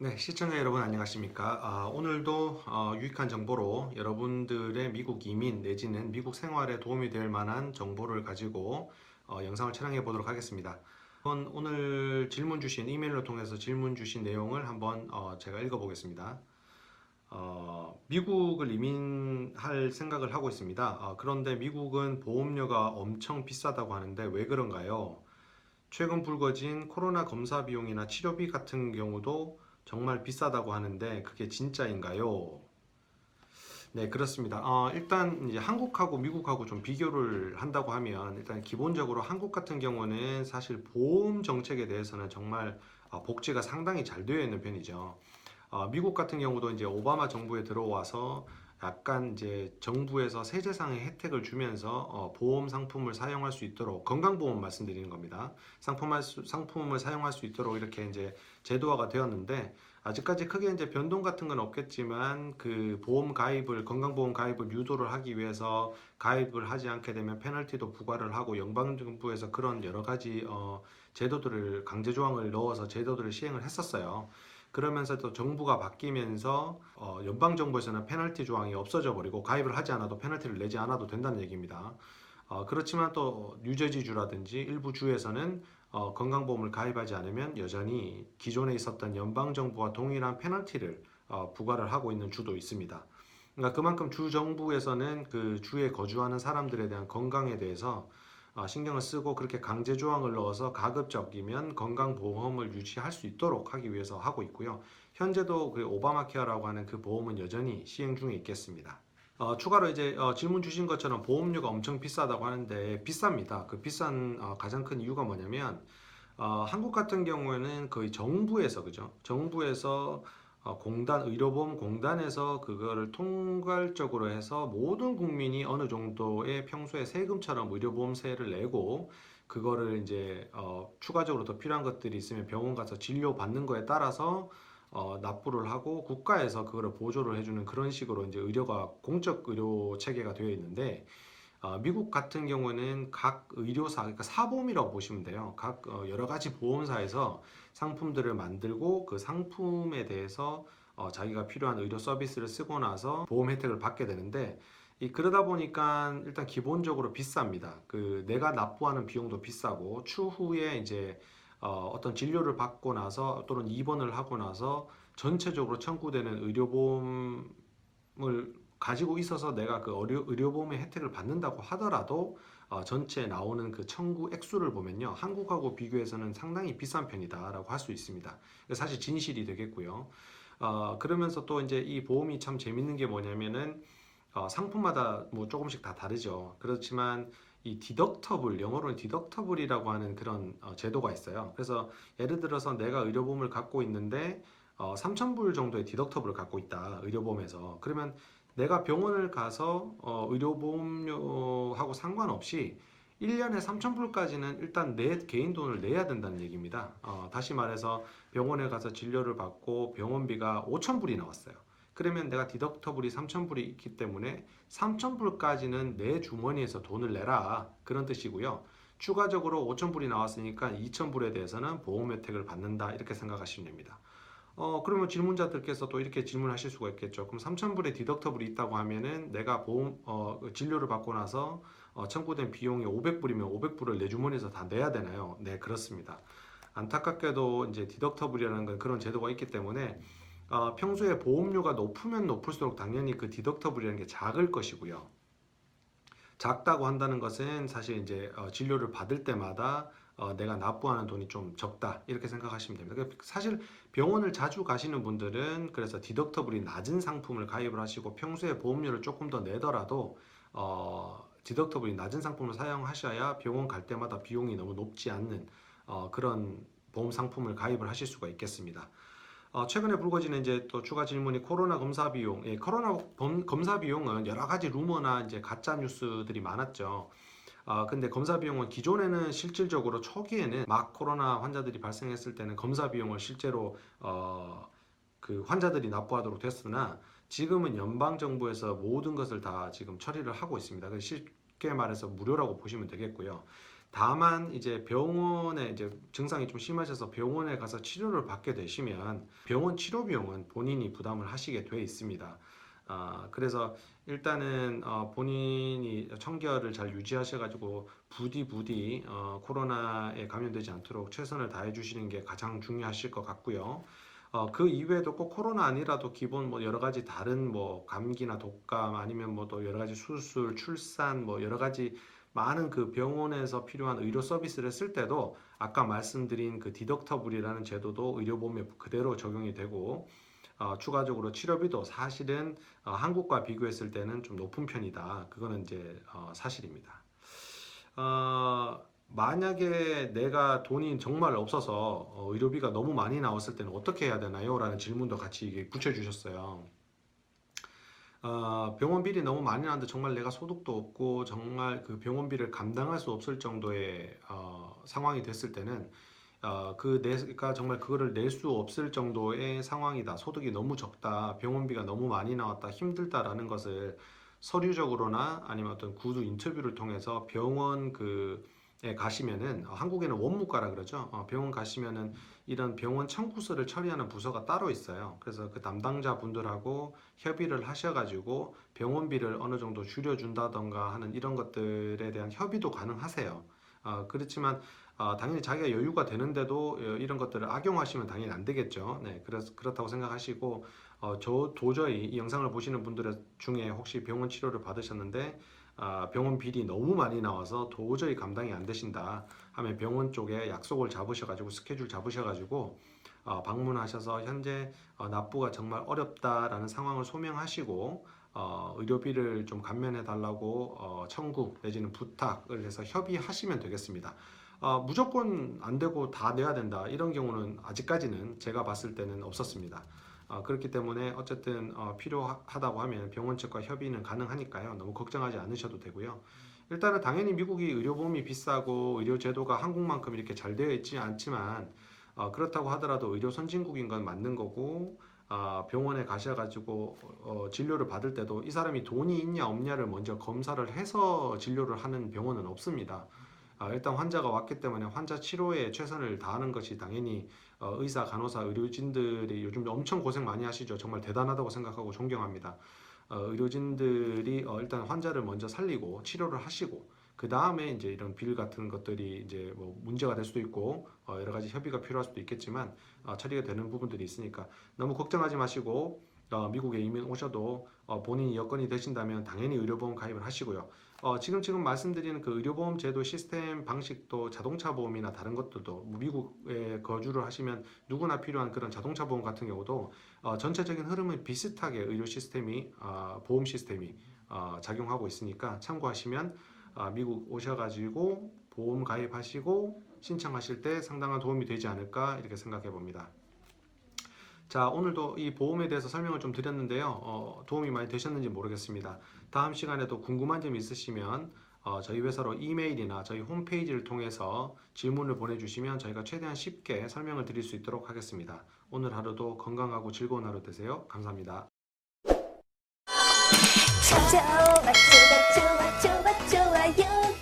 네, 시청자 여러분 안녕하십니까? 오늘도 유익한 정보로 여러분들의 미국 이민 내지는 미국 생활에 도움이 될 만한 정보를 가지고 영상을 촬영해 보도록 하겠습니다. 오늘 질문 주신 이메일로 통해서 질문 주신 내용을 한번 제가 읽어 보겠습니다. 미국을 이민할 생각을 하고 있습니다. 그런데 미국은 보험료가 엄청 비싸다고 하는데 왜 그런가요? 최근 불거진 코로나 검사 비용이나 치료비 같은 경우도 정말 비싸다고 하는데 그게 진짜인가요? 네, 그렇습니다. 일단 이제 한국하고 미국하고 좀 비교를 한다고 하면 일단 기본적으로 한국 같은 경우는 사실 보험 정책에 대해서는 정말 복지가 상당히 잘 되어 있는 편이죠. 미국 같은 경우도 이제 오바마 정부에 들어와서 약간 이제 정부에서 세제상의 혜택을 주면서 보험 상품을 사용할 수 있도록 건강보험 말씀드리는 겁니다. 상품을 사용할 수 있도록 이렇게 이제 제도화가 되었는데 아직까지 크게 이제 변동 같은 건 없겠지만 그 보험 가입을 건강보험 가입을 유도를 하기 위해서 가입을 하지 않게 되면 페널티도 부과를 하고 연방정부에서 그런 여러 가지 제도들을 강제 조항을 넣어서 제도들을 시행을 했었어요. 그러면서 또 정부가 바뀌면서 연방 정부에서는 페널티 조항이 없어져 버리고 가입을 하지 않아도 페널티를 내지 않아도 된다는 얘기입니다. 그렇지만 또 뉴저지주라든지 일부 주에서는 건강보험을 가입하지 않으면 여전히 기존에 있었던 연방 정부와 동일한 페널티를 부과를 하고 있는 주도 있습니다. 그러니까 그만큼 주 정부에서는 그 주에 거주하는 사람들에 대한 건강에 대해서 신경을 쓰고 그렇게 강제 조항을 넣어서 가급적이면 건강보험을 유지할 수 있도록 하기 위해서 하고 있고요. 현재도 그 오바마 케어라고 하는 그 보험은 여전히 시행 중에 있겠습니다. 추가로 이제 질문 주신 것처럼 보험료가 엄청 비싸다고 하는데 비쌉니다. 그 비싼 가장 큰 이유가 뭐냐면 한국 같은 경우에는 거의 정부에서 그죠? 정부에서 의료보험공단에서 그거를 통괄적으로 해서 모든 국민이 어느 정도의 평소에 세금처럼 의료보험세를 내고 그거를 이제 추가적으로 더 필요한 것들이 있으면 병원 가서 진료 받는 거에 따라서 납부를 하고 국가에서 그거를 보조를 해주는 그런 식으로 이제 의료가 공적 의료 체계가 되어 있는데 미국 같은 경우는 각 의료사, 그러니까 사보험이라고 보시면 돼요. 각 여러 가지 보험사에서 상품들을 만들고 그 상품에 대해서 자기가 필요한 의료 서비스를 쓰고 나서 보험 혜택을 받게 되는데 그러다 보니까 일단 기본적으로 비쌉니다. 그 내가 납부하는 비용도 비싸고 추후에 이제 어떤 진료를 받고 나서 또는 입원을 하고 나서 전체적으로 청구되는 의료보험을 가지고 있어서 내가 그 의료보험의 혜택을 받는다고 하더라도 전체에 나오는 그 청구 액수를 보면요. 한국하고 비교해서는 상당히 비싼 편이다라고 할 수 있습니다. 사실 진실이 되겠고요. 그러면서 또 이제 이 보험이 참 재밌는 게 뭐냐면은 상품마다 뭐 조금씩 다 다르죠. 그렇지만 이 디덕터블, 영어로는 디덕터블이라고 하는 그런 제도가 있어요. 그래서 예를 들어서 내가 의료보험을 갖고 있는데 3,000불 정도의 디덕터블을 갖고 있다. 의료보험에서. 그러면 내가 병원을 가서 의료보험료하고 상관없이 1년에 3,000불까지는 일단 내 개인 돈을 내야 된다는 얘기입니다. 다시 말해서 병원에 가서 진료를 받고 병원비가 5,000불이 나왔어요. 그러면 내가 디덕터블이 3,000불이 있기 때문에 3,000불까지는 내 주머니에서 돈을 내라. 그런 뜻이고요. 추가적으로 5,000불이 나왔으니까 2,000불에 대해서는 보험 혜택을 받는다. 이렇게 생각하시면 됩니다. 그러면 질문자들께서 또 이렇게 질문하실 수가 있겠죠. 그럼 3,000불의 디덕터블이 있다고 하면은 내가 진료를 받고 나서 청구된 비용이 500불이면 500불을 내 주머니에서 다 내야 되나요? 네, 그렇습니다. 안타깝게도 이제 디덕터블이라는 건 그런 제도가 있기 때문에 평소에 보험료가 높으면 높을수록 당연히 그 디덕터블이라는 게 작을 것이고요. 작다고 한다는 것은 사실 이제 진료를 받을 때마다 내가 납부하는 돈이 좀 적다 이렇게 생각하시면 됩니다. 그러니까 사실 병원을 자주 가시는 분들은 그래서 디덕터블이 낮은 상품을 가입을 하시고 평소에 보험료를 조금 더 내더라도 디덕터블이 낮은 상품을 사용하셔야 병원 갈 때마다 비용이 너무 높지 않는 그런 보험 상품을 가입을 하실 수가 있겠습니다. 최근에 불거지는 이제 또 추가 질문이 코로나 검사 비용. 예, 코로나 검사 비용은 여러 가지 루머나 이제 가짜 뉴스들이 많았죠. 근데 검사 비용은 기존에는 실질적으로 초기에는 막 코로나 환자들이 발생했을 때는 검사 비용을 실제로 그 환자들이 납부하도록 됐으나 지금은 연방 정부에서 모든 것을 다 지금 처리를 하고 있습니다. 쉽게 말해서 무료라고 보시면 되겠고요. 다만 이제 병원에 이제 증상이 좀 심하셔서 병원에 가서 치료를 받게 되시면 병원 치료 비용은 본인이 부담을 하시게 돼 있습니다. 그래서 일단은 본인이 청결을 잘 유지하셔가지고 부디 코로나에 감염되지 않도록 최선을 다해 주시는 게 가장 중요하실 것 같고요. 그 이외에도 꼭 코로나 아니라도 기본 뭐 여러 가지 다른 뭐 감기나 독감 아니면 뭐 또 여러 가지 수술, 출산 뭐 여러 가지 많은 그 병원에서 필요한 의료 서비스를 쓸 때도 아까 말씀드린 그 디덕터블이라는 제도도 의료보험에 그대로 적용이 되고 추가적으로 치료비도 사실은 한국과 비교했을 때는 좀 높은 편이다. 그거는 이제 사실입니다. 만약에 내가 돈이 정말 없어서 의료비가 너무 많이 나왔을 때는 어떻게 해야 되나요? 라는 질문도 같이 이게 붙여주셨어요. 병원비리 너무 많이 나는데 정말 내가 소득도 없고 정말 그 병원비를 감당할 수 없을 정도의 상황이 됐을 때는 내가 정말 그거를 낼 수 없을 정도의 상황이다. 소득이 너무 적다. 병원비가 너무 많이 나왔다. 힘들다라는 것을 서류적으로나 아니면 어떤 구두 인터뷰를 통해서 병원 에 가시면은 한국에는 원무과라 그러죠. 병원 가시면은 이런 병원 청구서를 처리하는 부서가 따로 있어요. 그래서 그 담당자 분들하고 협의를 하셔가지고 병원비를 어느 정도 줄여준다던가 하는 이런 것들에 대한 협의도 가능하세요. 그렇지만 당연히 자기가 여유가 되는데도 이런 것들을 악용하시면 당연히 안 되겠죠. 네, 그래서 그렇다고 생각하시고 저 도저히 이 영상을 보시는 분들 중에 혹시 병원 치료를 받으셨는데 병원 비리 너무 많이 나와서 도저히 감당이 안 되신다 하면 병원 쪽에 약속을 잡으셔가지고 스케줄 잡으셔가지고 방문하셔서 현재 납부가 정말 어렵다라는 상황을 소명하시고 의료비를 좀 감면해 달라고 청구 내지는 부탁을 해서 협의하시면 되겠습니다. 무조건 안 되고 다 내야 된다 이런 경우는 아직까지는 제가 봤을 때는 없었습니다. 그렇기 때문에 어쨌든 필요하다고 하면 병원 측과 협의는 가능하니까요. 너무 걱정하지 않으셔도 되고요. 일단은 당연히 미국이 의료보험이 비싸고 의료제도가 한국만큼 이렇게 잘 되어 있지 않지만 그렇다고 하더라도 의료 선진국인 건 맞는 거고 병원에 가셔가지고 진료를 받을 때도 이 사람이 돈이 있냐 없냐를 먼저 검사를 해서 진료를 하는 병원은 없습니다. 일단 환자가 왔기 때문에 환자 치료에 최선을 다하는 것이 당연히 의사, 간호사, 의료진들이 요즘 엄청 고생 많이 하시죠. 정말 대단하다고 생각하고 존경합니다. 의료진들이 일단 환자를 먼저 살리고 치료를 하시고 그 다음에 이제 이런 빌 같은 것들이 이제 뭐 문제가 될 수도 있고 여러 가지 협의가 필요할 수도 있겠지만 처리가 되는 부분들이 있으니까 너무 걱정하지 마시고 미국에 이민 오셔도 본인이 여건이 되신다면 당연히 의료보험 가입을 하시고요. 지금 말씀드리는 그 의료보험 제도 시스템 방식도 자동차 보험이나 다른 것들도 뭐 미국에 거주를 하시면 누구나 필요한 그런 자동차 보험 같은 경우도 전체적인 흐름은 비슷하게 의료 시스템이 보험 시스템이 작용하고 있으니까 참고하시면 미국 오셔가지고 보험 가입하시고 신청하실 때 상당한 도움이 되지 않을까 이렇게 생각해 봅니다. 자, 오늘도 이 보험에 대해서 설명을 좀 드렸는데요. 도움이 많이 되셨는지 모르겠습니다. 다음 시간에도 궁금한 점 있으시면 저희 회사로 이메일이나 저희 홈페이지를 통해서 질문을 보내주시면 저희가 최대한 쉽게 설명을 드릴 수 있도록 하겠습니다. 오늘 하루도 건강하고 즐거운 하루 되세요. 감사합니다. 좋아 좋아 좋아 좋아 좋아요